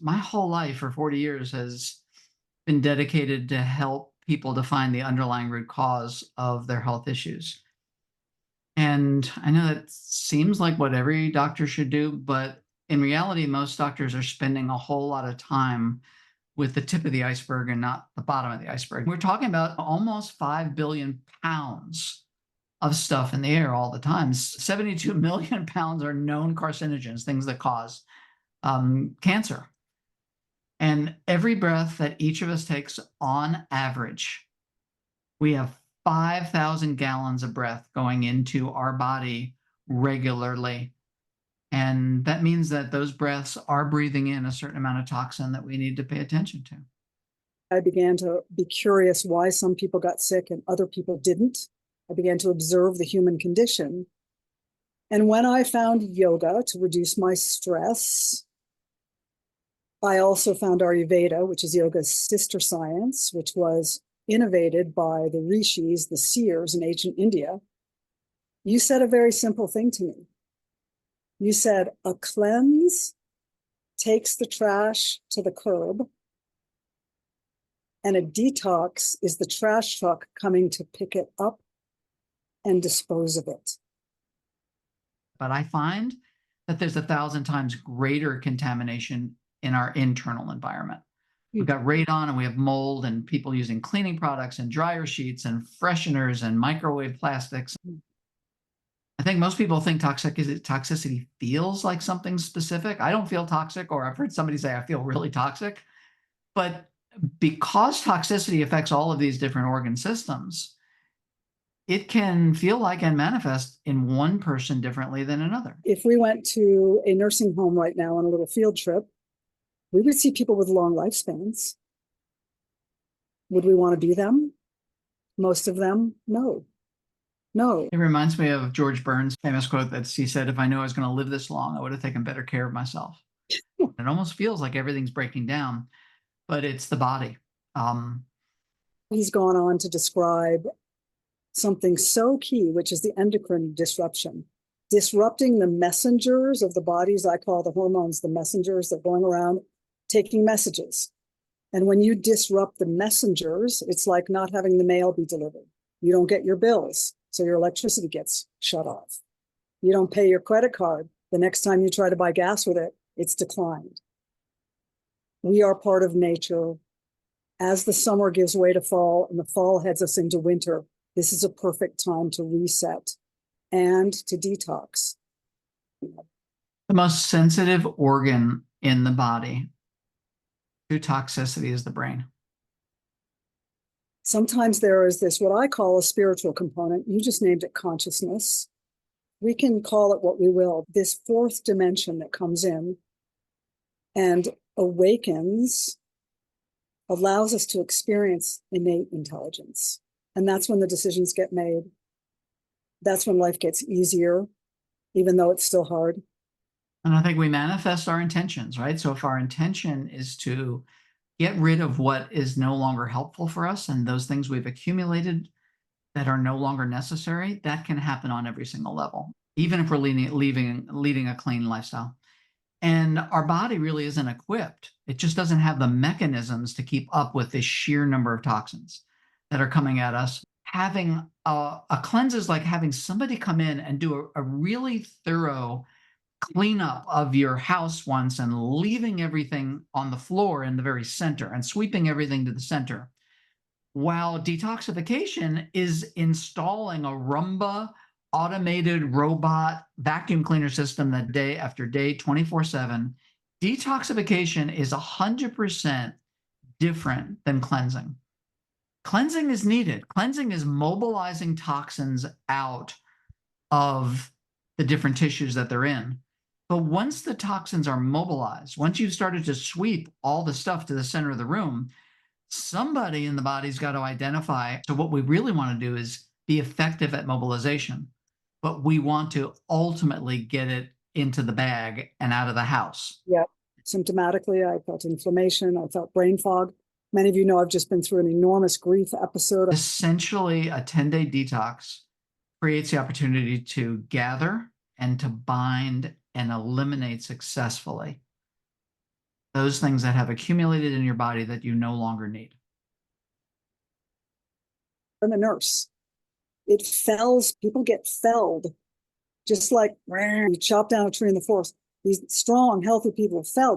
My whole life for 40 years has been dedicated to help people to find the underlying root cause of their health issues. And I know that seems like what every doctor should do, but in reality, most doctors are spending a whole lot of time with the tip of the iceberg and not the bottom of the iceberg. We're talking about almost 5 billion pounds of stuff in the air all the time. 72 million pounds are known carcinogens, things that cause cancer. And every breath that each of us takes on average, we have 5,000 gallons of breath going into our body regularly. And that means that those breaths are breathing in a certain amount of toxin that we need to pay attention to. I began to be curious why some people got sick and other people didn't. I began to observe the human condition. And when I found yoga to reduce my stress, I also found Ayurveda, which is yoga's sister science, which was innovated by the rishis, the seers in ancient India. You said a very simple thing to me. You said a cleanse takes the trash to the curb, and a detox is the trash truck coming to pick it up and dispose of it. But I find that there's 1,000 times greater contamination in our internal environment. We've got radon and we have mold and people using cleaning products and dryer sheets and fresheners and microwave plastics. I think most people think toxicity feels like something specific. I don't feel toxic, or I've heard somebody say I feel really toxic. But because toxicity affects all of these different organ systems, it can feel like and manifest in one person differently than another. If we went to a nursing home right now on a little field trip, we would see people with long lifespans. Would we want to be them? Most of them, no. No. It reminds me of George Burns' famous quote that he said, "If I knew I was going to live this long, I would have taken better care of myself." It almost feels like everything's breaking down, but it's the body. He's gone on to describe something so key, which is the endocrine disruption. Disrupting the messengers of the bodies, I call the hormones the messengers that are going around taking messages. And when you disrupt the messengers, it's like not having the mail be delivered. You don't get your bills, so your electricity gets shut off. You don't pay your credit card. The next time you try to buy gas with it, it's declined. We are part of nature. As the summer gives way to fall and the fall heads us into winter, this is a perfect time to reset and to detox. The most sensitive organ in the body to toxicity is the brain. Sometimes there is this, what I call a spiritual component. You just named it consciousness. We can call it what we will. This fourth dimension that comes in and awakens, allows us to experience innate intelligence. And that's when the decisions get made. That's when life gets easier, even though it's still hard. And I think we manifest our intentions, right? So if our intention is to get rid of what is no longer helpful for us and those things we've accumulated that are no longer necessary, that can happen on every single level, even if we're leading a clean lifestyle. And our body really isn't equipped. It just doesn't have the mechanisms to keep up with the sheer number of toxins that are coming at us. Having a cleanse is like having somebody come in and do a really thorough cleanup of your house once and leaving everything on the floor in the very center and sweeping everything to the center. While detoxification is installing a Roomba automated robot vacuum cleaner system that day after day, 24/7, detoxification is 100% different than cleansing. Cleansing is needed. Cleansing is mobilizing toxins out of the different tissues that they're in. But once the toxins are mobilized, once you've started to sweep all the stuff to the center of the room, somebody in the body's got to identify. So what we really want to do is be effective at mobilization, but we want to ultimately get it into the bag and out of the house. Yeah. Symptomatically, I felt inflammation. I felt brain fog. Many of you know I've just been through an enormous grief episode. Essentially, a 10-day detox creates the opportunity to gather and to bind and eliminate successfully those things that have accumulated in your body that you no longer need. I'm a nurse. It fells, people get felled, just like you chop down a tree in the forest. These strong, healthy people felled.